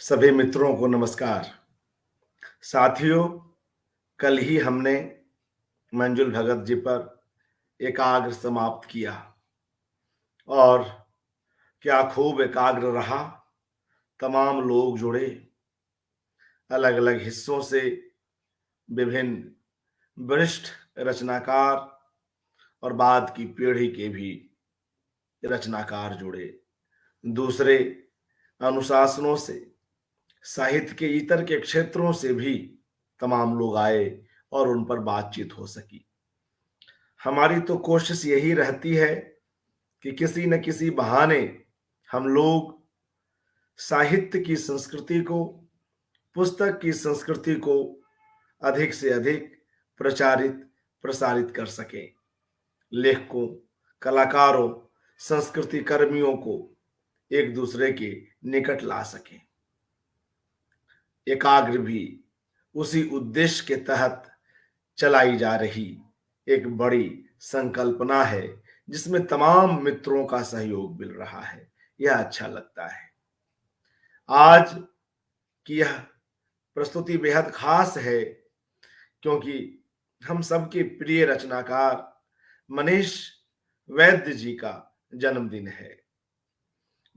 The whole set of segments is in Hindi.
सभी मित्रों को नमस्कार। साथियों, कल ही हमने मंजुल भगत जी पर एकाग्र समाप्त किया और क्या खूब एकाग्र रहा। तमाम लोग जुड़े, अलग अलग हिस्सों से विभिन्न वरिष्ठ रचनाकार और बाद की पीढ़ी के भी रचनाकार जुड़े। दूसरे अनुशासनों से, साहित्य के इतर के क्षेत्रों से भी तमाम लोग आए और उन पर बातचीत हो सकी। हमारी तो कोशिश यही रहती है कि किसी न किसी बहाने हम लोग साहित्य की संस्कृति को, पुस्तक की संस्कृति को अधिक से अधिक प्रचारित प्रसारित कर सकें। लेखकों, कलाकारों, संस्कृति कर्मियों को एक दूसरे के निकट ला सकें। एकाग्र भी उसी उद्देश्य के तहत चलाई जा रही एक बड़ी संकल्पना है, जिसमें तमाम मित्रों का सहयोग मिल रहा है। यह अच्छा लगता है। आज की यह प्रस्तुति बेहद खास है क्योंकि हम सबके प्रिय रचनाकार मनीष वैद्य जी का जन्मदिन है।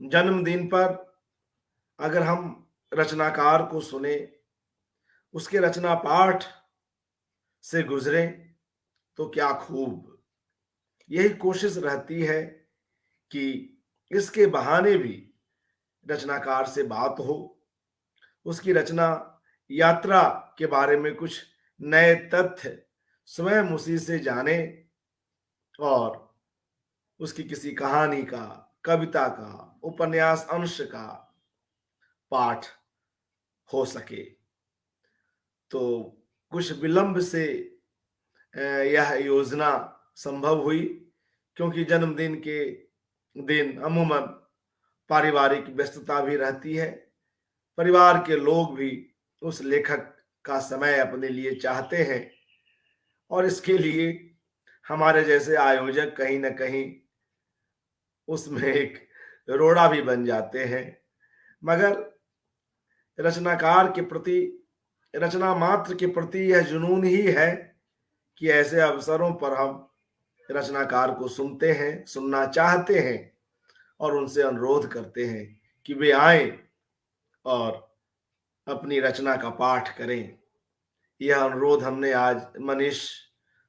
जन्मदिन पर अगर हम रचनाकार को सुने, उसके रचना पाठ से गुजरे तो क्या खूब। यही कोशिश रहती है कि इसके बहाने भी रचनाकार से बात हो, उसकी रचना यात्रा के बारे में कुछ नए तथ्य स्वयं उसी से जाने और उसकी किसी कहानी का, कविता का, उपन्यास अंश का पाठ हो सके। तो कुछ विलंब से यह योजना संभव हुई क्योंकि जन्मदिन के दिन अमूमन पारिवारिक व्यस्तता भी रहती है। परिवार के लोग भी उस लेखक का समय अपने लिए चाहते हैं और इसके लिए हमारे जैसे आयोजक कहीं ना कहीं उसमें एक रोड़ा भी बन जाते हैं। मगर रचनाकार के प्रति, रचना मात्र के प्रति यह जुनून ही है कि ऐसे अवसरों पर हम रचनाकार को सुनते हैं, सुनना चाहते हैं और उनसे अनुरोध करते हैं कि वे आए और अपनी रचना का पाठ करें। यह अनुरोध हमने आज मनीष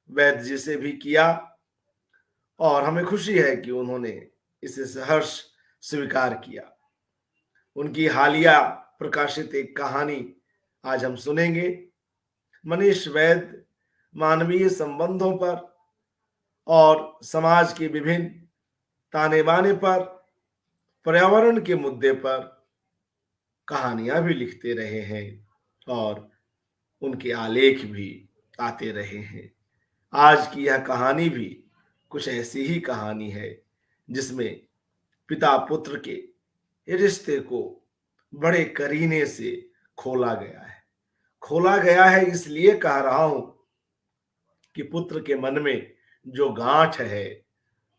वैद्य जी से भी किया और हमें खुशी है कि उन्होंने इसे सहर्ष स्वीकार किया। उनकी हालिया प्रकाशित एक कहानी आज हम सुनेंगे। मनीष वैद्य मानवीय संबंधों पर और समाज के विभिन्न ताने बाने पर, पर्यावरण के मुद्दे पर कहानियां भी लिखते रहे हैं और उनके आलेख भी आते रहे हैं। आज की यह कहानी भी कुछ ऐसी ही कहानी है जिसमें पिता पुत्र के रिश्ते को बड़े करीने से खोला गया है। खोला गया है इसलिए कह रहा हूं कि पुत्र के मन में जो गांठ है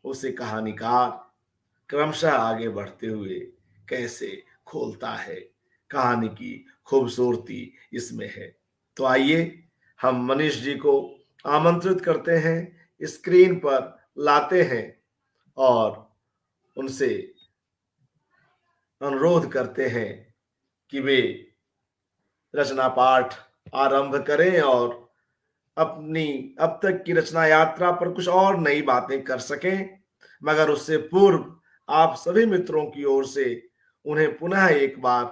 उसे कहानीकार क्रमशः आगे बढ़ते हुए कैसे खोलता है। कहानी की खूबसूरती इसमें है। तो आइए हम मनीष जी को आमंत्रित करते हैं, स्क्रीन पर लाते हैं और उनसे अनुरोध करते हैं कि वे रचना पाठ आरंभ करें और अपनी अब तक की रचना यात्रा पर कुछ और नई बातें कर सकें। मगर उससे पूर्व आप सभी मित्रों की ओर से उन्हें पुनः एक बार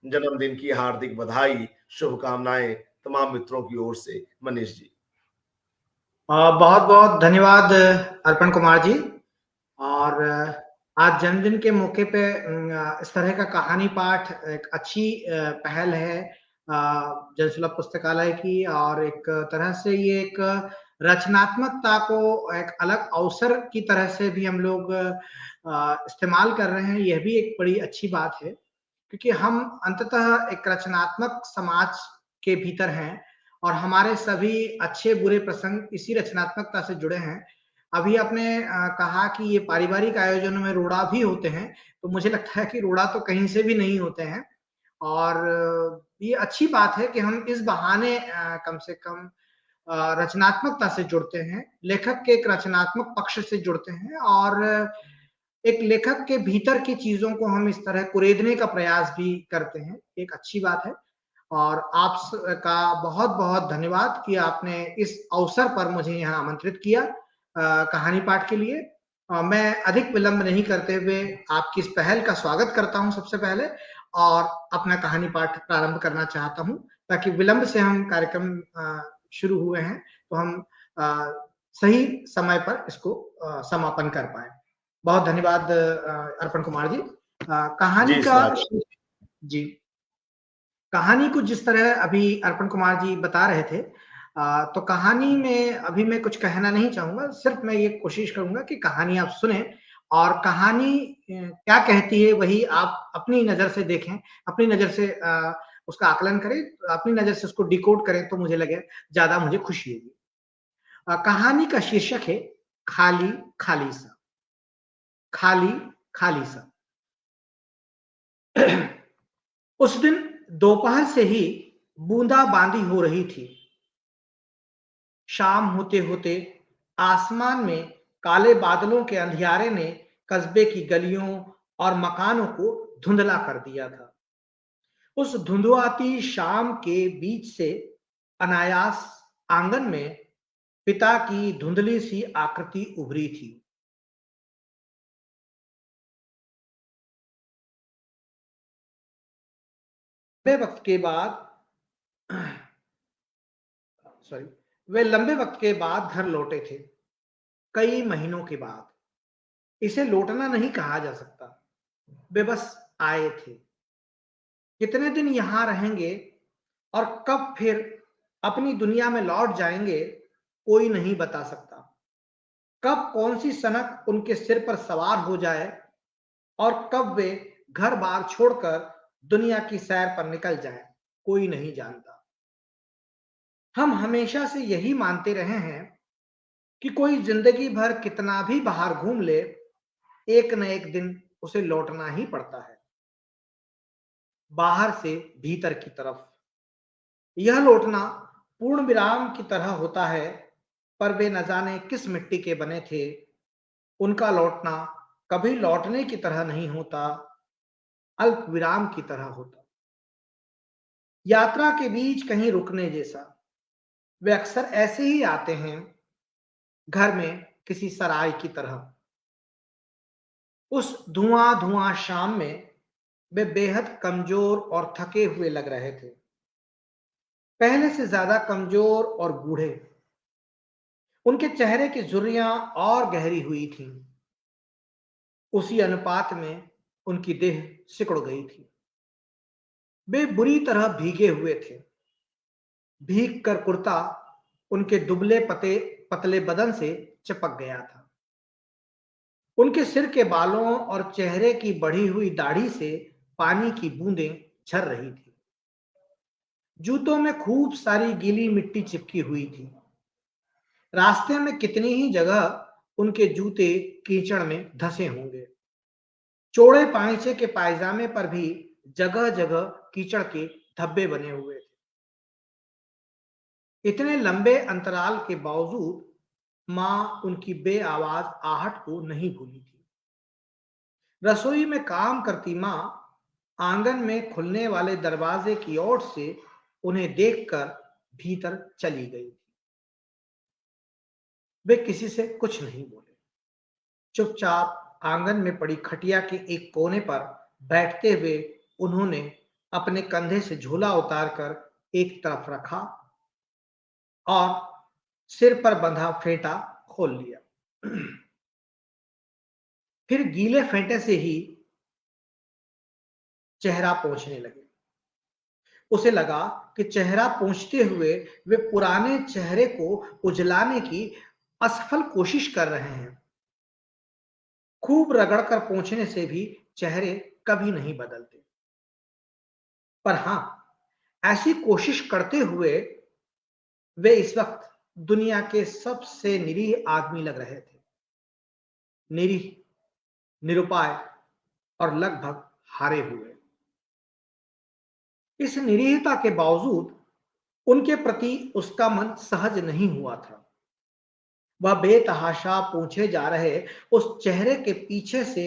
जन्मदिन की हार्दिक बधाई, शुभकामनाएं तमाम मित्रों की ओर से। मनीष जी। बहुत बहुत धन्यवाद अर्पण कुमार जी। और आज जन्मदिन के मौके पे इस तरह का कहानी पाठ एक अच्छी पहल है जनसुलभ पुस्तकालय की, और एक तरह से ये एक रचनात्मकता को एक अलग अवसर की तरह से भी हम लोग इस्तेमाल कर रहे हैं। यह भी एक बड़ी अच्छी बात है क्योंकि हम अंततः एक रचनात्मक समाज के भीतर हैं और हमारे सभी अच्छे बुरे प्रसंग इसी रचनात्मकता से जुड़े हैं। अभी आपने कहा कि ये पारिवारिक आयोजनों में रोड़ा भी होते हैं, तो मुझे लगता है कि रोड़ा तो कहीं से भी नहीं होते हैं। और ये अच्छी बात है कि हम इस बहाने कम से कम रचनात्मकता से जुड़ते हैं, लेखक के एक रचनात्मक पक्ष से जुड़ते हैं और एक लेखक के भीतर की चीज़ों को हम इस तरह कुरेदने का प्रयास भी करते हैं, एक अच्छी बात है। और आप का बहुत-बहुत धन्यवाद कि आपने इस अवसर पर मुझे यहाँ आमंत्रित किया कहानी पाठ के लिए। मैं अधिक विलंब नहीं करते हुए आपकी इस पहल का स्वागत करता हूँ सबसे पहले और अपना कहानी पाठ प्रारंभ करना चाहता हूँ, ताकि विलंब से हम कार्यक्रम शुरू हुए हैं, तो हम अ, सही समय पर इसको समापन कर पाएँ। बहुत धन्यवाद अर्पण कुमार जी। कहानी जी का स्वागत। जी। कहानी को जिस तरह अभी अर्पण कुमार जी बता रहे थे तो कहानी में अभी मैं कुछ कहना नहीं चाहूँगा, सिर्फ मैं ये कोशिश करूँगा कि कहानी आप सुनें और कहानी क्या कहती है वही आप अपनी नज़र से देखें, अपनी नज़र से उसका आकलन करें, अपनी नज़र से उसको डिकोड करें तो मुझे लगे ज़्यादा मुझे खुशी होगी। कहानी का शीर्षक है खाली, खाली सा। खाली, खाली सा। उस दिन दोपहर से ही बूंदाबांदी हो रही थी। शाम होते-होते आसमान में काले बादलों के अंधियारे ने कस्बे की गलियों और मकानों को धुंधला कर दिया था। उस धुंधुआती शाम के बीच से अनायास आंगन में पिता की धुंधली सी आकृति उभरी थी। लंबे वक्त के बाद सॉरी वे लंबे वक्त के बाद घर लौटे थे, कई महीनों के बाद। इसे लौटना नहीं कहा जा सकता, वे बस आए थे। कितने दिन यहाँ रहेंगे और कब फिर अपनी दुनिया में लौट जाएंगे, कोई नहीं बता सकता। कब कौन सी सनक उनके सिर पर सवार हो जाए और कब वे घर बार छोड़कर दुनिया की सैर पर निकल जाएं, कोई नहीं जानता। हम हमेशा से यही मानते रहे हैं कि कोई जिंदगी भर कितना भी बाहर घूम ले, एक न एक दिन उसे लौटना ही पड़ता है, बाहर से भीतर की तरफ। यह लौटना पूर्ण विराम की तरह होता है, पर वे न जाने किस मिट्टी के बने थे। उनका लौटना कभी लौटने की तरह नहीं होता, अल्प विराम की तरह होता, यात्रा के बीच कहीं रुकने जैसा। वे अक्सर ऐसे ही आते हैं, घर में किसी सराय की तरह। उस धुआं-धुआं शाम में वे बेहद कमजोर और थके हुए लग रहे थे, पहले से ज्यादा कमजोर और बूढ़े। उनके चेहरे की झुर्रियां और गहरी हुई थीं, उसी अनुपात में उनकी देह सिकुड़ गई थी। वे बुरी तरह भीगे हुए थे, भीग कर कुर्ता उनके दुबले पतले बदन से चिपक गया था। उनके सिर के बालों और चेहरे की बढ़ी हुई दाढ़ी से पानी की बूंदें झर रही थी। जूतों में खूब सारी गीली मिट्टी चिपकी हुई थी। रास्ते में कितनी ही जगह उनके जूते कीचड़ में धंसे होंगे। चौड़े पाइचे के पायजामे पर भी जगह-जगह कीचड़ के धब्बे बने हुए थे। इतने लंबे अंतराल के बावजूद मां उनकी बेआवाज आहट को नहीं भूली थी। रसोई में काम करती मां आंगन में खुलने वाले दरवाजे की ओर से उन्हें देखकर भीतर चली गई। वे किसी से कुछ नहीं बोले, चुपचाप आंगन में पड़ी खटिया के एक कोने पर बैठते हुए उन्होंने अपने कंधे से झोला उतारकर एक तरफ रखा और सिर पर बंधा फेंटा खोल लिया। फिर गीले फेंटे से ही चेहरा पोंछने लगे। उसे लगा कि चेहरा पोंछते हुए वे पुराने चेहरे को उजलाने की असफल कोशिश कर रहे हैं। खूब रगड़कर पोंछने से भी चेहरे कभी नहीं बदलते, पर हां, ऐसी कोशिश करते हुए वे इस वक्त दुनिया के सबसे निरीह आदमी लग रहे थे। निरीह, निरुपाय और लगभग हारे हुए। इस निरीहता के बावजूद उनके प्रति उसका मन सहज नहीं हुआ था। वह बेतहाशा पूछे जा रहे उस चेहरे के पीछे से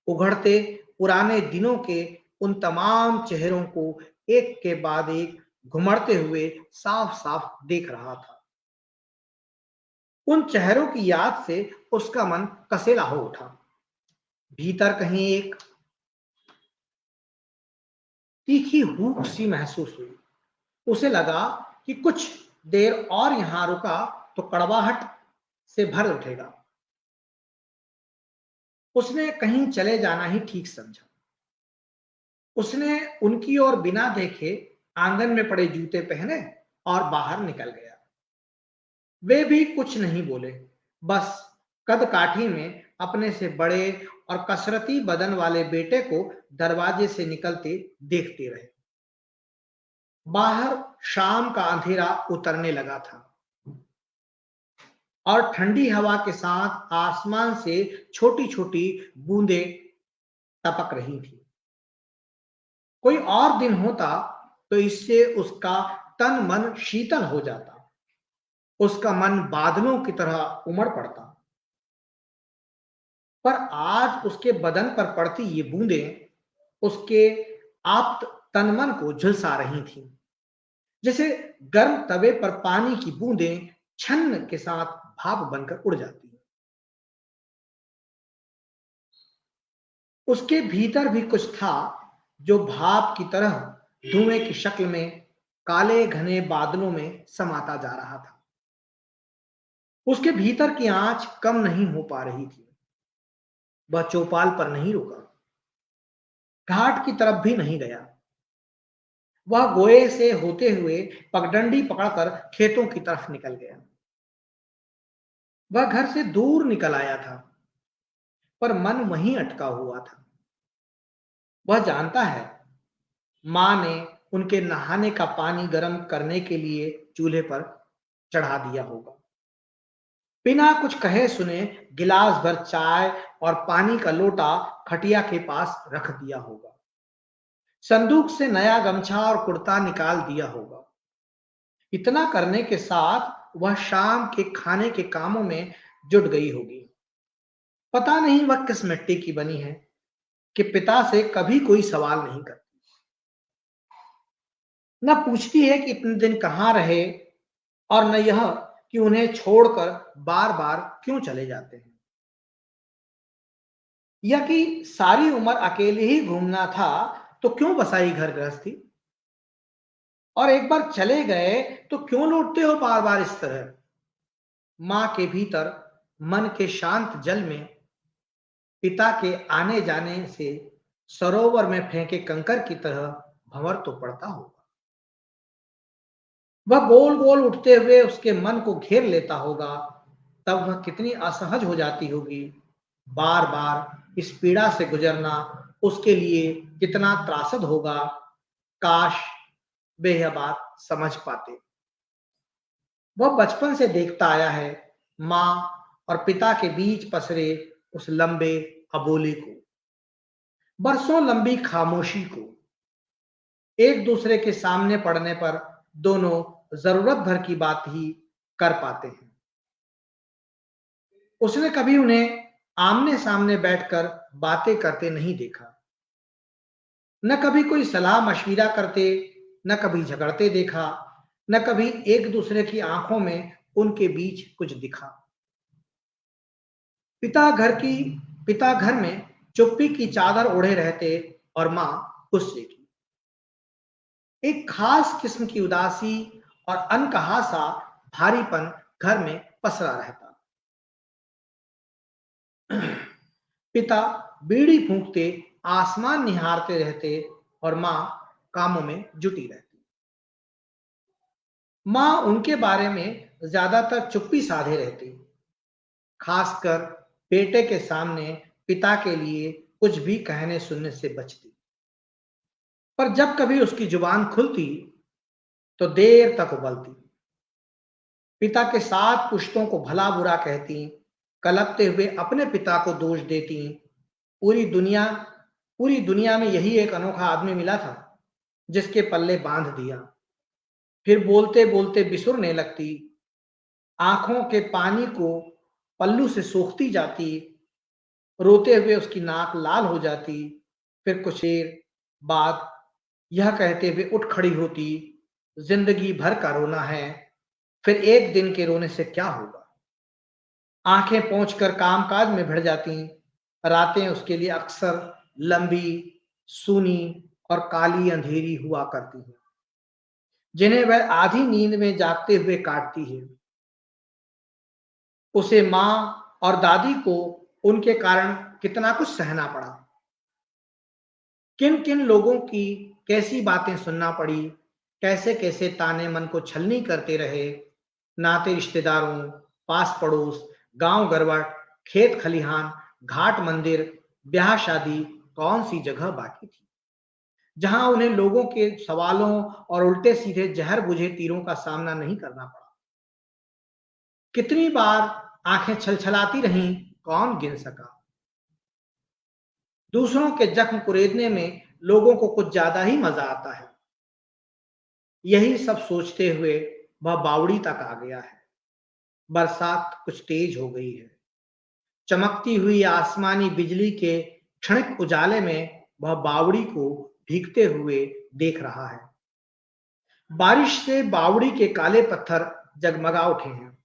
उघड़ते पुराने दिनों के उन तमाम चेहरों को एक के बाद एक घुमड़ते हुए साफ साफ देख रहा था। उन चेहरों की याद से उसका मन कसेला हो उठा। भीतर कहीं एक तीखी भूख सी महसूस हुई। उसे लगा कि कुछ देर और यहां रुका तो कड़वाहट से भर उठेगा। उसने कहीं चले जाना ही ठीक समझा। उसने उनकी ओर बिना देखे आंगन में पड़े जूते पहने और बाहर निकल गया। वे भी कुछ नहीं बोले, बस कदकाठी में अपने से बड़े और कसरती बदन वाले बेटे को दरवाजे से निकलते देखते रहे। बाहर शाम का अंधेरा उतरने लगा था और ठंडी हवा के साथ आसमान से छोटी छोटी बूंदें टपक रही थी। कोई और दिन होता तो इससे उसका तन मन शीतल हो जाता, उसका मन बादलों की तरह उमड़ पड़ता। पर आज उसके बदन पर पड़ती ये बूंदें उसके आप्त तन मन को झुलसा रही थीं, जैसे गर्म तवे पर पानी की बूंदें छन्न के साथ भाप बनकर उड़ जाती हैं। उसके भीतर भी कुछ था जो भाप की तरह धुएं की शक्ल में काले घने बादलों में समाता जा रहा था। उसके भीतर की आंच कम नहीं हो पा रही थी। वह चौपाल पर नहीं रुका, घाट की तरफ भी नहीं गया। वह गोए से होते हुए पगडंडी पकड़कर खेतों की तरफ निकल गया। वह घर से दूर निकल आया था, पर मन वहीं अटका हुआ था। वह जानता है, मां ने उनके नहाने का पानी गर्म करने के लिए चूल्हे पर चढ़ा दिया होगा। बिना कुछ कहे सुने गिलास भर चाय और पानी का लोटा खटिया के पास रख दिया होगा। संदूक से नया गमछा और कुर्ता निकाल दिया होगा। इतना करने के साथ वह शाम के खाने के कामों में जुट गई होगी। पता नहीं वह किस मिट्टी की बनी है कि पिता से कभी कोई सवाल नहीं करती, न पूछती है कि इतने दिन कहां रहे, और न यह कि उन्हें छोड़कर बार बार क्यों चले जाते हैं, या कि सारी उम्र अकेले ही घूमना था तो क्यों बसाई घर गृहस्थी, और एक बार चले गए तो क्यों लौटते हो बार बार इस तरह। मां के भीतर मन के शांत जल में पिता के आने जाने से सरोवर में फेंके कंकर की तरह भंवर तो पड़ता होगा। वह गोल गोल उठते हुए उसके मन को घेर लेता होगा। तब वह कितनी असहज हो जाती होगी। बार बार इस पीड़ा से गुजरना उसके लिए कितना त्रासद होगा। काश वे यह बात समझ पाते। वह बचपन से देखता आया है मां और पिता के बीच पसरे उस लंबे अबोले को, बरसों लंबी खामोशी को। एक दूसरे के सामने पड़ने पर दोनों जरूरत भर की बात ही कर पाते हैं। उसने कभी उन्हें आमने सामने बैठकर बातें करते नहीं देखा। न कभी कोई सलाह मशविरा करते, न कभी झगड़ते देखा, न कभी एक दूसरे की आंखों में उनके बीच कुछ दिखा। पिता घर में चुप्पी की चादर ओढ़े रहते और मां गुस्से की। एक खास किस्म की उदासी और अनकहा सा भारीपन घर में पसरा रहता। पिता बीड़ी फूंकते आसमान निहारते रहते और मां कामों में जुटी रहती। मां उनके बारे में ज्यादातर चुप्पी साधे रहती, खासकर बेटे के सामने पिता के लिए कुछ भी कहने सुनने से बचती। पर जब कभी उसकी जुबान खुलती तो देर तक उबलती। पिता के 7 पुश्तों को भला बुरा कहती, कलपते हुए अपने पिता को दोष देती। पूरी दुनिया पूरी दुनिया में यही एक अनोखा आदमी मिला था जिसके पल्ले बांध दिया। फिर बोलते बोलते बिसुरने लगती, आंखों के पानी को पल्लू से सोखती जाती, रोते हुए उसकी नाक लाल हो जाती। फिर कुछ देर बाद यह कहते हुए उठ खड़ी होती, जिंदगी भर का रोना है, फिर एक दिन के रोने से क्या होगा। आंखें पोंछकर कामकाज में भिड़ जाती। रातें उसके लिए अक्सर लंबी, सूनी और काली अंधेरी हुआ करती हैं, जिन्हें वह आधी नींद में जागते हुए काटती है। उसे माँ और दादी को उनके कारण कितना कुछ सहना पड़ा, किन किन लोगों की कैसी बातें सुनना पड़ी, कैसे कैसे ताने मन को छलनी करते रहे। नाते रिश्तेदारों, पास पड़ोस, गांव गरबट, खेत खलिहान, घाट मंदिर, ब्याह शादी, कौन सी जगह बाकी थी जहां उन्हें लोगों के सवालों और उल्टे सीधे जहर बुझे तीरों का सामना नहीं करना पड़ा। कितनी बार आंखें छलछलाती रहीं, कौन गिन सका। दूसरों के जख्म कुरेदने में लोगों को कुछ ज्यादा ही मजा आता है। यही सब सोचते हुए वह बावड़ी तक आ गया है। बरसात कुछ तेज हो गई है। चमकती हुई आसमानी बिजली के क्षणिक उजाले में वह बावड़ी को भीगते हुए देख रहा है। बारिश से बावड़ी के काले पत्थर जगमगा उठे हैं।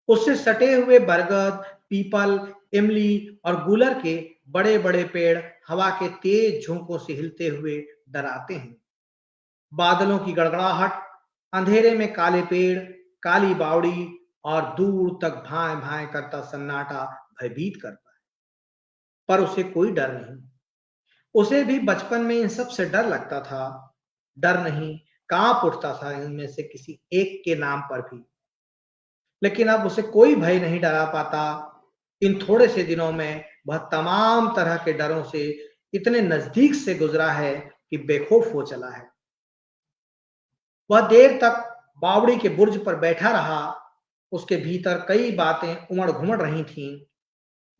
उससे सटे हुए बरगद, पीपल, इमली और गूलर के बड़े बड़े पेड़ हवा के तेज झोंकों से हिलते हुए डराते हैं। बादलों की गड़गड़ाहट, अंधेरे में काले पेड़, काली बावड़ी और दूर तक भाएं भाएं करता सन्नाटा भयभीत करता है। पर उसे कोई डर नहीं। उसे भी बचपन में इन सब से डर लगता था। डर नहीं, कांप उठता था इनमें से किसी एक के नाम पर भी। लेकिन अब उसे कोई भय नहीं डरा पाता। इन थोड़े से दिनों में वह तमाम तरह के डरों से इतने नजदीक से गुजरा है कि बेखौफ हो चला है। वह देर तक बावड़ी के बुर्ज पर बैठा रहा। उसके भीतर कई बातें उमड़ घुमड़ रही थीं।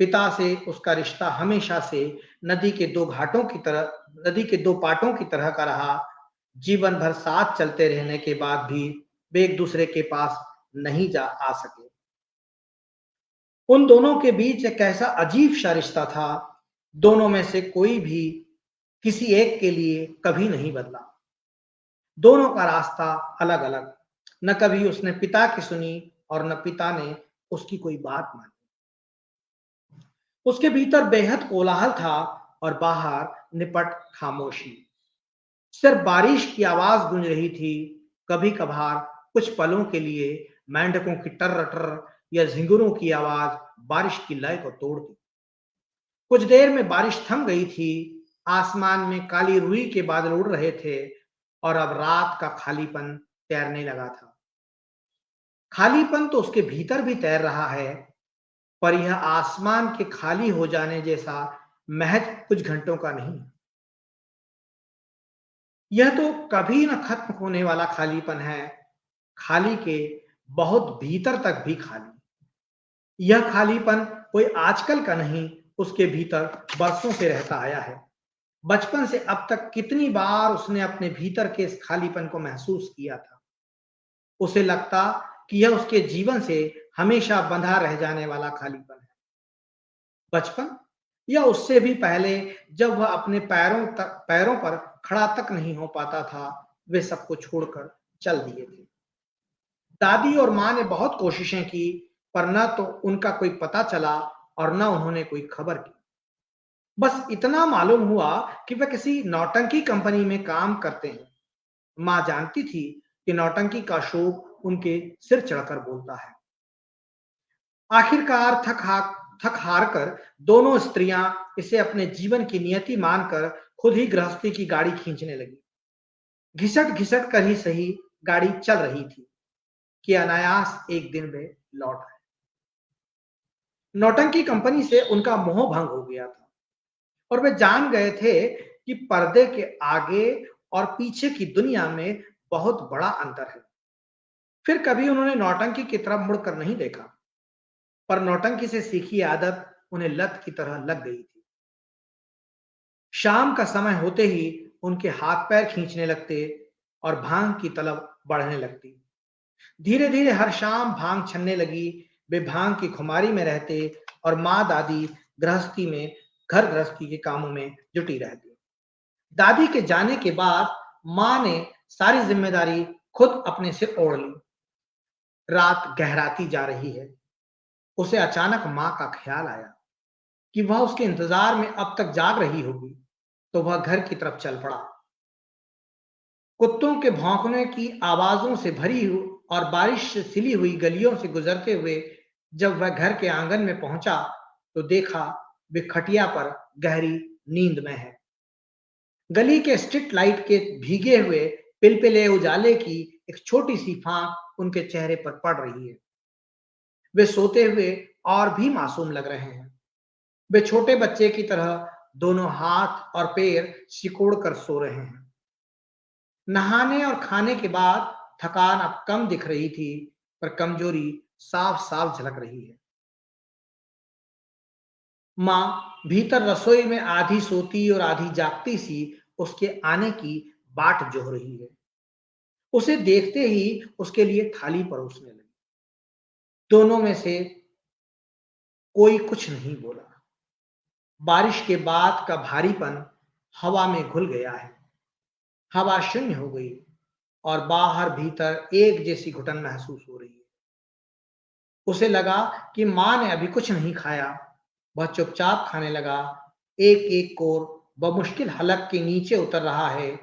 पिता से उसका रिश्ता हमेशा से नदी के दो घाटों की तरह, नदी के दो पाटों की तरह का रहा। जीवन भर साथ चलते रहने के बाद भी वे एक दूसरे के पास नहीं जा आ सके। उन दोनों के बीच एक ऐसा अजीब सा रिश्ता था, दोनों में से कोई भी किसी एक के लिए कभी नहीं बदला। दोनों का रास्ता अलग अलग। न कभी उसने पिता की सुनी और न पिता ने उसकी कोई बात मानी। उसके भीतर बेहद कोलाहल था और बाहर निपट खामोशी। सिर्फ बारिश की आवाज गूंज रही थी। कभी कभार कुछ पलों के लिए मेंढकों की टर टर या झिंगुरों की आवाज बारिश की लय को तोड़ दी। कुछ देर में बारिश थम गई थी। आसमान में काली रुई के बादल उड़ रहे थे और अब रात का खालीपन तैरने लगा था। खालीपन तो उसके भीतर भी तैर रहा है, पर यह आसमान के खाली हो जाने जैसा महज कुछ घंटों का नहीं। यह तो कभी न खत्म होने वाला खालीपन है, खाली के बहुत भीतर तक भी खाली। यह खालीपन कोई आजकल का नहीं, उसके भीतर बरसों से रहता आया है। बचपन से अब तक कितनी बार उसने अपने भीतर के इस खालीपन को महसूस किया था। उसे लगता कि यह उसके जीवन से हमेशा बंधा रह जाने वाला खालीपन है। बचपन या उससे भी पहले, जब वह अपने पैरों पर खड़ा तक नहीं हो पाता था, वे सबको छोड़कर चल दिए थे। दादी और माँ ने बहुत कोशिशें की, पर न तो उनका कोई पता चला और न उन्होंने कोई खबर की। बस इतना मालूम हुआ कि वह किसी नौटंकी कंपनी में काम करते हैं। माँ जानती थी कि नौटंकी का शोक उनके सिर चढ़कर बोलता है। आखिरकार थक हार कर दोनों स्त्रियां इसे अपने जीवन की नियति मानकर खुद ही गृहस्थी की गाड़ी खींचने लगी। घिसट घिसट कर ही सही, गाड़ी चल रही थी कि अनायास एक दिन वे लौट आए। नौटंकी कंपनी से उनका मोह भंग हो गया था और वे जान गए थे कि पर्दे के आगे और पीछे की दुनिया में बहुत बड़ा अंतर है। फिर कभी उन्होंने नौटंकी की तरफ मुड़कर नहीं देखा, पर नौटंकी से सीखी आदत उन्हें लत की तरह लग गई थी। शाम का समय होते ही उनके हाथ पैर खींचने लगते और भांग की तलब बढ़ने लगती। धीरे धीरे हर शाम भांग छनने लगी। वे भांग की खुमारी में रहते और माँ दादी गृहस्थी में घर गृहस्थी के कामों में जुटी रहती। दादी के जाने के बाद माँ ने सारी जिम्मेदारी खुद अपने सिर ओढ़ ली। रात गहराती जा रही है। उसे अचानक माँ का ख्याल आया कि वह उसके इंतजार में अब तक जाग रही होगी, तो वह घर की तरफ चल पड़ा। कुत्तों के भौंकने की आवाजों से भरी और बारिश से सिली हुई गलियों से गुजरते हुए जब वह घर के आंगन में पहुंचा, तो देखा वे खटिया पर गहरी नींद में है। गली के स्ट्रीट लाइट के भीगे हुए पिलपिले उजाले की एक छोटी सी फांक उनके चेहरे पर पड़ रही है। वे सोते हुए और भी मासूम लग रहे हैं। वे छोटे बच्चे की तरह दोनों हाथ और पैर सिकोड़ कर सो रहे हैं। नहाने और खाने के बाद थकान अब कम दिख रही थी, पर कमजोरी साफ साफ झलक रही है। माँ भीतर रसोई में आधी सोती और आधी जागती सी उसके आने की बाट जोह रही है। उसे देखते ही उसके लिए थाली परोसने लगी। दोनों में से कोई कुछ नहीं बोला। बारिश के बाद का भारीपन हवा में घुल गया है। हवा शून्य हो गई और बाहर भीतर एक जैसी घुटन महसूस हो रही है। उसे लगा कि माँ ने अभी कुछ नहीं खाया। वह चुपचाप खाने लगा। एक एक कोर बमुश्किल हलक के नीचे उतर रहा है।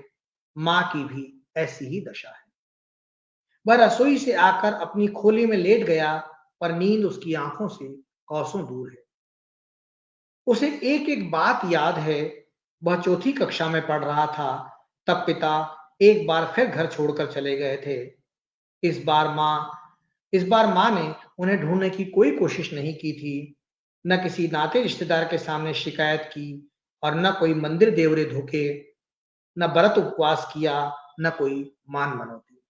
माँ की भी ऐसी ही दशा है। वह रसोई से आकर अपनी खोली में लेट गया, पर नींद उसकी आंखों से कोसों दूर है। उसे एक एक बात याद है। वह चौथी कक्षा में पढ़ रहा था, तब पिता एक बार फिर घर छोड़कर चले गए थे। इस बार माँ ने उन्हें ढूंढने की कोई कोशिश नहीं की थी। न किसी नाते रिश्तेदार के सामने शिकायत की और न कोई मंदिर देवरे धोखे, न व्रत उपवास किया, न कोई मान मनौती।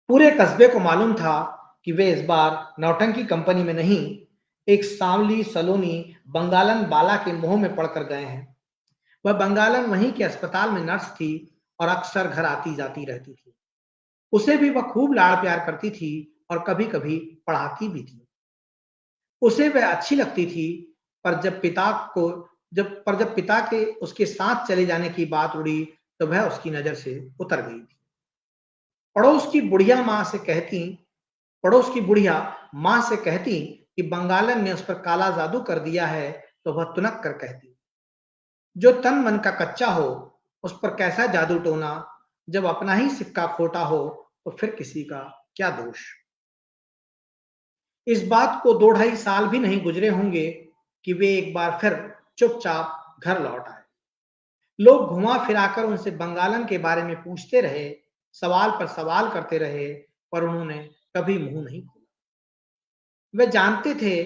पूरे कस्बे को मालूम था कि वे इस बार नौटंकी कंपनी में नहीं, एक सांवली सलोनी बंगालन बाला के मुंह में पड़कर गए हैं। वह बंगालन वहीं के अस्पताल में नर्स थी और अक्सर घर आती जाती रहती थी। उसे भी वह खूब लाड़ प्यार करती थी और कभी कभी पढ़ाती भी थी। उसे वह अच्छी लगती थी, पर जब पिता के उसके साथ चले जाने की बात उड़ी, तो वह उसकी नजर से उतर गई थी। पड़ोस की बुढ़िया माँ से कहती पड़ोस की बुढ़िया माँ से कहती कि बंगालन ने उस पर काला जादू कर दिया है, तो वह तुनक कर कहती, जो तन मन का कच्चा हो उस पर कैसा जादू टोना, जब अपना ही सिक्का खोटा हो तो फिर किसी का क्या दोष। इस बात को 2 ढाई साल भी नहीं गुजरे होंगे कि वे एक बार फिर चुपचाप घर लौट आए। लोग घुमा फिराकर उनसे बंगालन के बारे में पूछते रहे, सवाल पर सवाल करते रहे, पर उन्होंने कभी मुंह नहीं खोला। वे जानते थे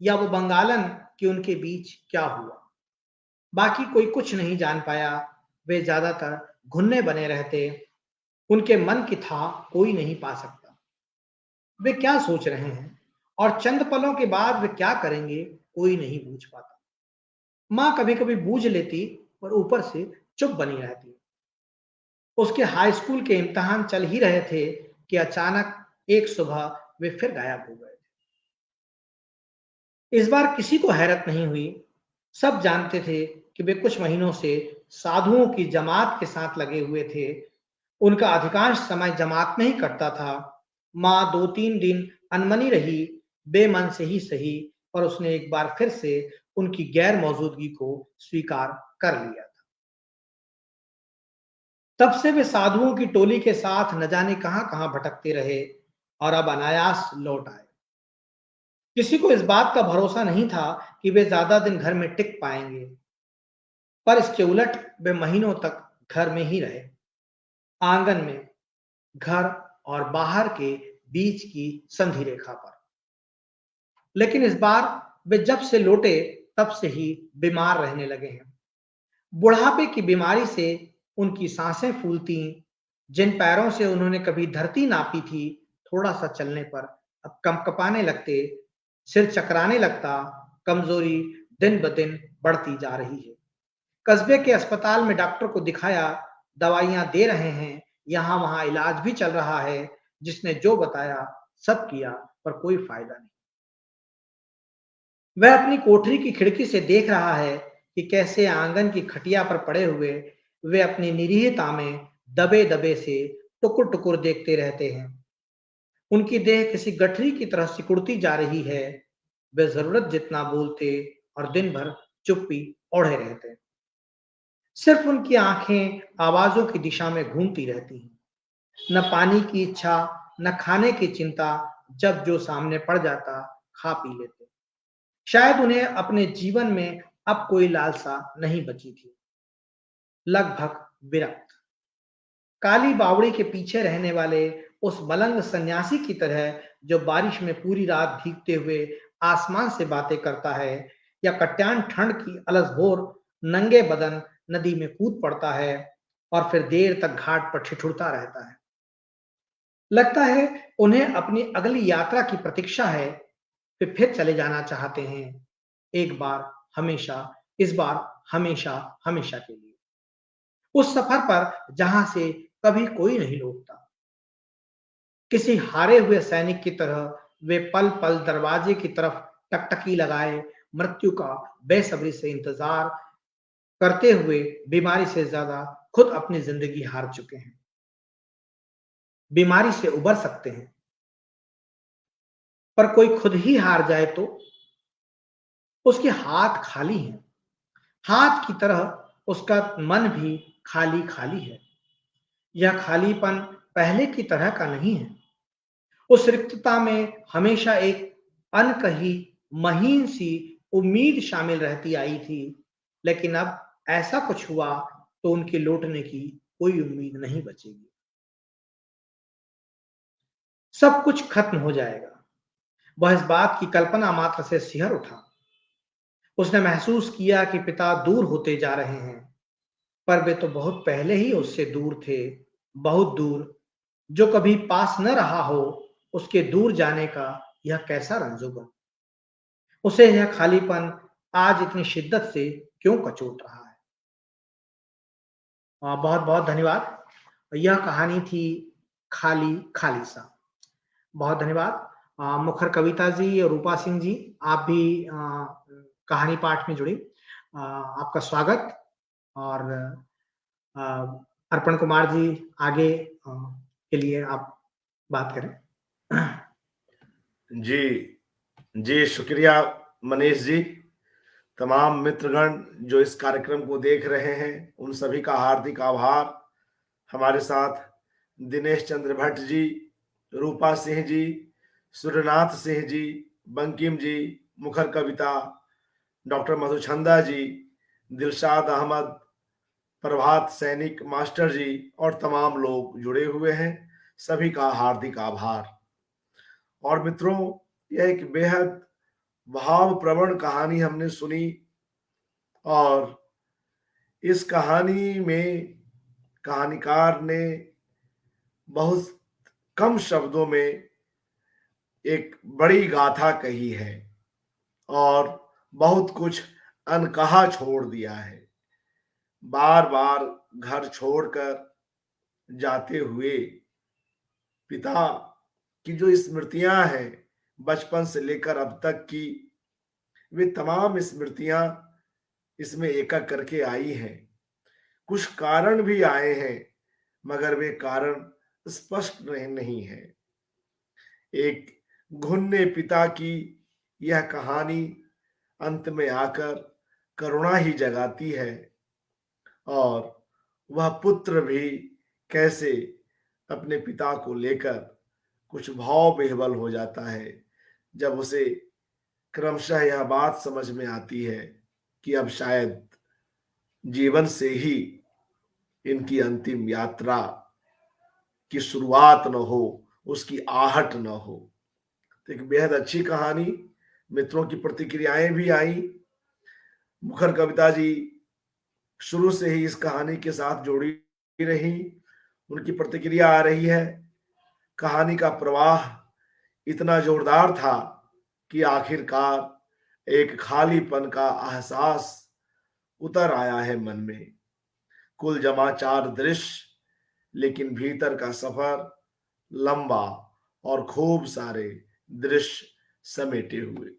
या वो बंगालन कि उनके बीच क्या हुआ। बाकी कोई कुछ नहीं जान पाया। वे ज्यादातर घुन्ने बने रहते। उनके मन की था कोई नहीं पा सकता। वे क्या सोच रहे हैं और चंद पलों के बाद वे क्या करेंगे, कोई नहीं बूझ पाता। माँ कभी कभी बूझ लेती, पर ऊपर से चुप बनी रहती। उसके हाई स्कूल के इम्तिहान चल ही रहे थे कि अचानक एक सुबह वे फिर गायब हो गए। इस बार किसी को हैरत नहीं हुई। सब जानते थे कि वे कुछ महीनों से साधुओं की जमात के साथ लगे हुए थे। उनका अधिकांश समय जमात में ही कटता था। माँ 2 3 दिन अनमनी रही, बेमन से ही सही, पर उसने एक बार फिर से उनकी गैर मौजूदगी को स्वीकार कर लिया था। तब से वे साधुओं की टोली के साथ न जाने कहां कहां भटकते रहे और अब अनायास लौट आए। किसी को इस बात का भरोसा नहीं था कि वे ज्यादा दिन घर में टिक पाएंगे, पर इसके उलट वे महीनों तक घर में ही रहे। आंगन में, घर और बाहर के बीच की संधि रेखा पर। लेकिन इस बार वे जब से लौटे तब से ही बीमार रहने लगे हैं। बुढ़ापे की बीमारी से उनकी सांसें फूलती। जिन पैरों से उन्होंने कभी धरती नापी थी, थोड़ा सा चलने पर अब कंपकपाने लगते, सिर चकराने लगता। कमजोरी दिन ब दिन बढ़ती जा रही है। कस्बे के अस्पताल में डॉक्टर को दिखाया, दवाइयां दे रहे हैं, यहाँ वहां इलाज भी चल रहा है, जिसने जो बताया सब किया, पर कोई फायदा नहीं। वह अपनी कोठरी की खिड़की से देख रहा है कि कैसे आंगन की खटिया पर पड़े हुए वे अपनी निरीहता में दबे दबे से टुकुर टुकुर देखते रहते हैं। उनकी देह किसी गठरी की तरह सिकुड़ती जा रही है। वे जरूरत जितना बोलते और दिन भर चुप्पी ओढ़े रहते। सिर्फ उनकी आंखें आवाजों की दिशा में घूमती रहती हैं। न पानी की इच्छा, न खाने की चिंता। जब जो सामने पड़ जाता, खा पी लेते। शायद उन्हें अपने जीवन में अब कोई लालसा नहीं बची थी। लगभग विरक्त। काली बावड़ी के पीछे रहने वाले उस मलंग सन्यासी की तरह, जो बारिश में पूरी रात भीगते हुए आसमान से बातें करता है, या कट्यान ठंड की अलसभोर नंगे बदन नदी में कूद पड़ता है और फिर देर तक घाट पर ठिठुरता रहता है। लगता है उन्हें अपनी अगली यात्रा की प्रतीक्षा है। वे फिर चले जाना चाहते हैं, एक बार, हमेशा, इस बार, हमेशा, हमेशा के लिए। उस सफर पर जहां से कभी कोई नहीं लौटता। किसी हारे हुए सैनिक की तरह वे पल पल दरवाजे की तरफ टकटकी लगाए मृत्यु का बेसब्री से इंतजार करते हुए बीमारी से ज्यादा खुद अपनी जिंदगी हार चुके हैं। बीमारी से उबर सकते हैं, पर कोई खुद ही हार जाए तो उसके हाथ खाली हैं। हाथ की तरह उसका मन भी खाली खाली है। यह खालीपन पहले की तरह का नहीं है। उस रिक्तता में हमेशा एक अनकही महीन सी उम्मीद शामिल रहती आई थी, लेकिन अब ऐसा कुछ हुआ तो उनके लौटने की कोई उम्मीद नहीं बचेगी। सब कुछ खत्म हो जाएगा। वह इस बात की कल्पना मात्र से सिहर उठा। उसने महसूस किया कि पिता दूर होते जा रहे हैं, पर वे तो बहुत पहले ही उससे दूर थे, बहुत दूर। जो कभी पास न रहा हो, उसके दूर जाने का यह कैसा रंजोगन। उसे यह खालीपन आज इतनी शिद्दत से क्यों कचोट रहा है। बहुत बहुत धन्यवाद। यह कहानी थी खाली खाली सा। बहुत धन्यवाद। मुखर कविता जी और रूपा सिंह जी, आप भी कहानी पाठ में जुड़ी। आपका स्वागत। और अ, अर्पण कुमार जी, आगे के लिए आप बात करें। जी जी, शुक्रिया मनीष जी। तमाम मित्रगण जो इस कार्यक्रम को देख रहे हैं, उन सभी का हार्दिक आभार। हमारे साथ दिनेश चंद्र भट्ट जी, रूपा सिंह जी, सूर्यनाथ सिंह जी, बंकिम जी, मुखर कविता, डॉक्टर मधुचंदा जी, दिलशाद अहमद, प्रभात सैनिक मास्टर जी और तमाम लोग जुड़े हुए हैं। सभी का हार्दिक आभार। और मित्रों, यह एक बेहद भाव प्रवण कहानी हमने सुनी, और इस कहानी में कहानीकार ने बहुत कम शब्दों में एक बड़ी गाथा कही है और बहुत कुछ अनकहा छोड़ दिया है। बार बार घर छोड़कर जाते हुए पिता की जो स्मृतियां हैं बचपन से लेकर अब तक की, वे तमाम स्मृतियां इसमें एक एक करके आई हैं। कुछ कारण भी आए हैं, मगर वे कारण स्पष्ट नहीं है। एक घुन्ने पिता की यह कहानी अंत में आकर करुणा ही जगाती है, और वह पुत्र भी कैसे अपने पिता को लेकर कुछ भाव विह्वल हो जाता है, जब उसे क्रमशः यह बात समझ में आती है कि अब शायद जीवन से ही इनकी अंतिम यात्रा की शुरुआत न हो, उसकी आहट न हो। तो एक बेहद अच्छी कहानी। मित्रों की प्रतिक्रियाएं भी आई। मुखर कविता जी शुरू से ही इस कहानी के साथ जुड़ी रही, उनकी प्रतिक्रिया आ रही है। कहानी का प्रवाह इतना जोरदार था कि आखिरकार एक खालीपन का एहसास उतर आया है मन में। कुल जमा 4 दृश्य, लेकिन भीतर का सफर लंबा और खूब सारे दृश्य समेटे हुए।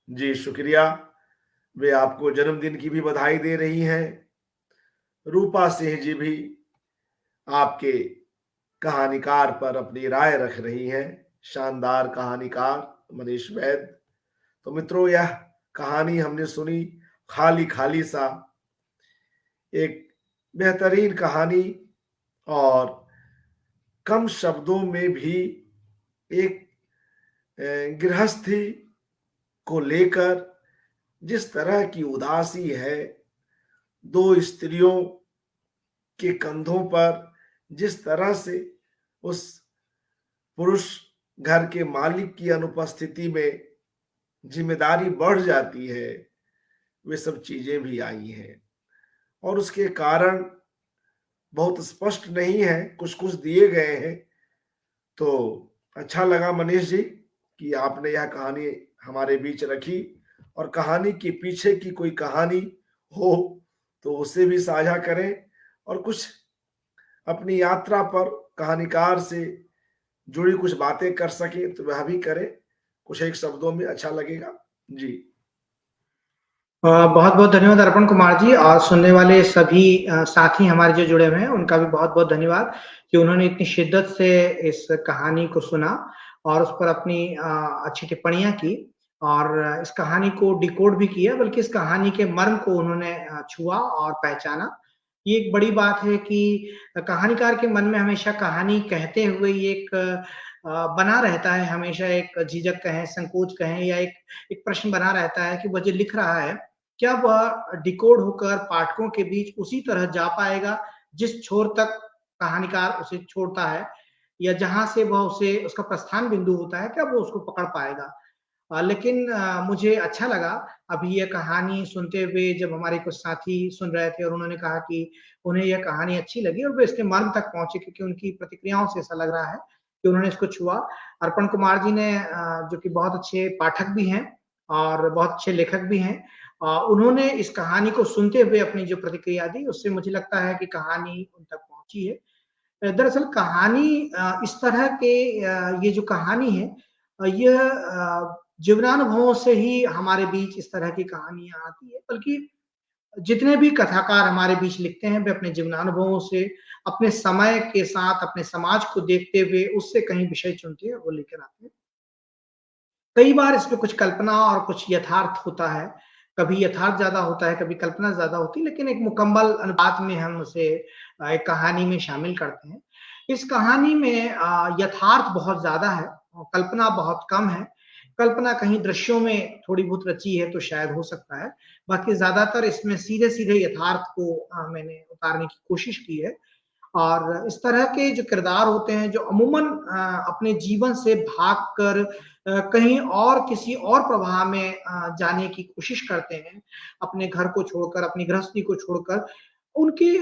जी शुक्रिया। वे आपको जन्मदिन की भी बधाई दे रही हैं। रूपा सिंह जी भी आपके कहानीकार पर अपनी राय रख रही हैं। शानदार कहानीकार मनीष वैद। तो मित्रों, यह कहानी हमने सुनी, खाली खाली सा, एक बेहतरीन कहानी, और कम शब्दों में भी एक गृहस्थी को लेकर जिस तरह की उदासी है, दो स्त्रियों के कंधों पर जिस तरह से उस पुरुष घर के मालिक की अनुपस्थिति में जिम्मेदारी बढ़ जाती है, वे सब चीजें भी आई हैं। और उसके कारण बहुत स्पष्ट नहीं है, कुछ कुछ दिए गए हैं। तो अच्छा लगा मनीष जी कि आपने यह कहानी हमारे बीच रखी, और कहानी के पीछे की कोई कहानी हो तो उसे भी साझा करें, और कुछ अपनी यात्रा पर कहानीकार से जुड़ी कुछ बातें कर सके तो वह भी करें, कुछ एक शब्दों में अच्छा लगेगा। जी बहुत बहुत धन्यवाद अर्पण कुमार जी, और सुनने वाले सभी साथी हमारे जो जुड़े हुए हैं उनका भी बहुत बहुत धन्यवाद कि उन्होंने इतनी शिद्दत से इस कहानी को सुना और उस पर अपनी अच्छी टिप्पणियां की, और इस कहानी को डिकोड भी किया, बल्कि इस कहानी के मर्म को उन्होंने छुआ और पहचाना। ये एक बड़ी बात है कि कहानीकार के मन में हमेशा कहानी कहते हुए ये एक बना रहता है, हमेशा एक झिझक कहें, संकोच कहें, या एक प्रश्न बना रहता है कि वह जो लिख रहा है, क्या वह डिकोड होकर पाठकों के बीच उसी तरह जा पाएगा जिस छोर तक कहानीकार उसे छोड़ता है, या जहां से वह उसे उसका प्रस्थान बिंदु होता है, क्या वो उसको पकड़ पाएगा। लेकिन मुझे अच्छा लगा अभी ये कहानी सुनते हुए, जब हमारे कुछ साथी सुन रहे थे और उन्होंने कहा कि उन्हें यह कहानी अच्छी लगी और वे इसके मर्म तक पहुंचे, क्योंकि उनकी प्रतिक्रियाओं से ऐसा लग रहा है कि उन्होंने इसको छुआ। अर्पण कुमार जी ने जो कि बहुत अच्छे पाठक भी हैं और बहुत अच्छे लेखक भी हैं, उन्होंने इस कहानी को सुनते हुए अपनी जो प्रतिक्रिया दी, उससे मुझे लगता है कि कहानी उन तक पहुंची है। दरअसल कहानी इस तरह के ये जो कहानी है, यह जीवनानुभवों से ही हमारे बीच इस तरह की कहानियां आती है, बल्कि जितने भी कथाकार हमारे बीच लिखते हैं वे अपने जीवनानुभवों से, अपने समय के साथ, अपने समाज को देखते हुए उससे कहीं विषय चुनते हैं, वो लेकर आते हैं। कई बार इसमें कुछ कल्पना और कुछ यथार्थ होता है, कभी यथार्थ ज़्यादा होता है, कभी कल्पना ज़्यादा होती है, लेकिन एक मुकम्मल अनुपात में हम उसे एक कहानी में शामिल करते हैं। इस कहानी में यथार्थ बहुत ज़्यादा है और कल्पना बहुत कम है। कल्पना कहीं दृश्यों में थोड़ी बहुत रची है तो शायद हो सकता है, बाकी ज़्यादातर इसमें सीधे-सीधे यथार्थ को मैंने उतारने की कोशिश की है। और इस तरह के जो किरदार होते हैं, जो अमूमन अपने जीवन से भागकर कहीं और किसी और प्रवाह में जाने की कोशिश करते हैं, अपने घर को छोड़कर, अपनी गृहस्थी को छोड़कर, उनके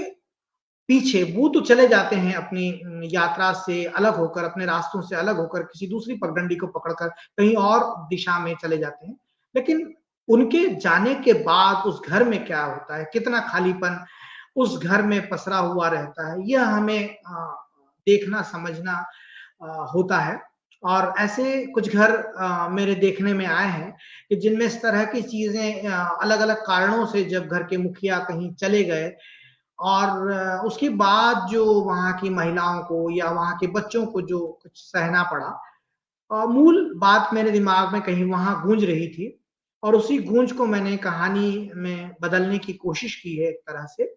पीछे वो तो चले जाते हैं अपनी यात्रा से अलग होकर, अपने रास्तों से अलग होकर, किसी दूसरी पगडंडी को पकड़कर कहीं और दिशा में चले जाते हैं। लेकिन उनके जाने के बाद उस घर में क्या होता है, कितना खालीपन उस घर में पसरा हुआ रहता है, यह हमें देखना, समझना होता है। और ऐसे कुछ घर मेरे देखने में आए हैं कि जिनमें इस तरह की चीज़ें अलग-अलग कारणों से जब घर के मुखिया कहीं चले गए और उसके बाद जो वहाँ की महिलाओं को या वहाँ के बच्चों को जो कुछ सहना पड़ा, मूल बात मेरे दिमाग में कहीं वहाँ गूँज रही थी, और उसी गूँज को मैंने कहानी में बदलने की कोशिश की है एक तरह से।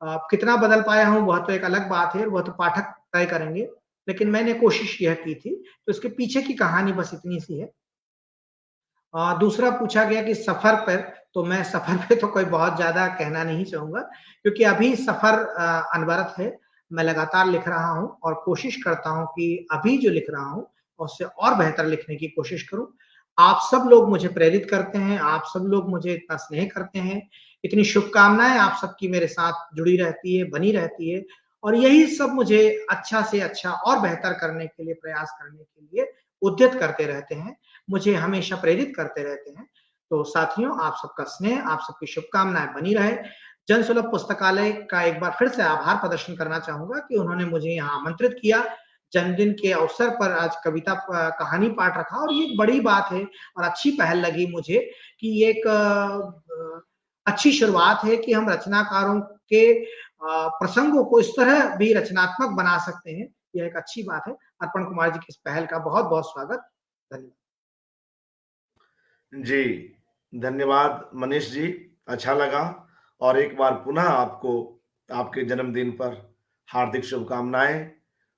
कितना बदल पाया हूँ वह तो एक अलग बात है, वह तो पाठक तय करेंगे, लेकिन मैंने कोशिश यह की थी, तो इसके पीछे की कहानी बस इतनी सी है। दूसरा पूछा गया कि सफ़र पर, तो मैं सफ़र पे तो कोई बहुत ज़्यादा कहना नहीं चाहूँगा, क्योंकि अभी सफ़र अनवरत है। मैं लगातार लिख रहा हूँ और कोशिश करता हूँ कि अभी जो लिख रहा हूँ, उससे और बेहतर लिखने की कोशिश करूँ। आप सब लोग मुझे प्रेरित करते हैं, आप सब लोग मुझे इतना स्नेह करते हैं, इतनी शुभकामनाएँ आप सबकी मेरे साथ जुड़ी रहती है, बनी रहती है, और यही सब मुझे अच्छा से अच्छा और बेहतर करने के लिए, प्रयास करने के लिए उद्यत करते रहते हैं। मुझे हमेशा प्रेरित करते रहते हैं। तो साथियों, आप सबका स्नेह, आप सबकी शुभकामनाएं बनी रहे। जनसुलभ पुस्तकालय का एक बार फिर से आभार प्रदर्शन करना चाहूंगा कि उन्होंने मुझे यहाँ आमंत्रित किया, जन्मदिन के अवसर पर आज कविता कहानी पाठ रखा, और ये एक बड़ी बात है और अच्छी पहल लगी मुझे कि ये एक अच्छी शुरुआत है कि हम रचनाकारों के प्रसंगों को इस तरह भी रचनात्मक बना सकते हैं। यह एक अच्छी बात है। अर्पण कुमार जी की इस पहल का बहुत बहुत स्वागत। धन्यवाद। जी, धन्यवाद मनीष जी, अच्छा लगा। और एक बार पुनः आपको आपके जन्मदिन पर हार्दिक शुभकामनाएं,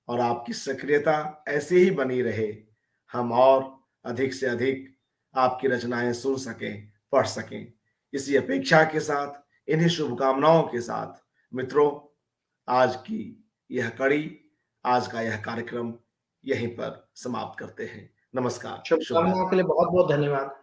और आपकी सक्रियता ऐसे ही बनी रहे। हम और अधिक से अधिक आपकी रचनाएं सुन सकें, पढ़ सकें। इसी अपेक्षा के साथ, इन्हीं शुभकामनाओं के साथ मित्रों, आज की यह कड़ी, आज का यह कार्यक्रम यहीं पर समाप्त करते हैं। नमस्कार, शुभ शुभकामनाओं रात्रि। के लिए बहुत बहुत धन्यवाद।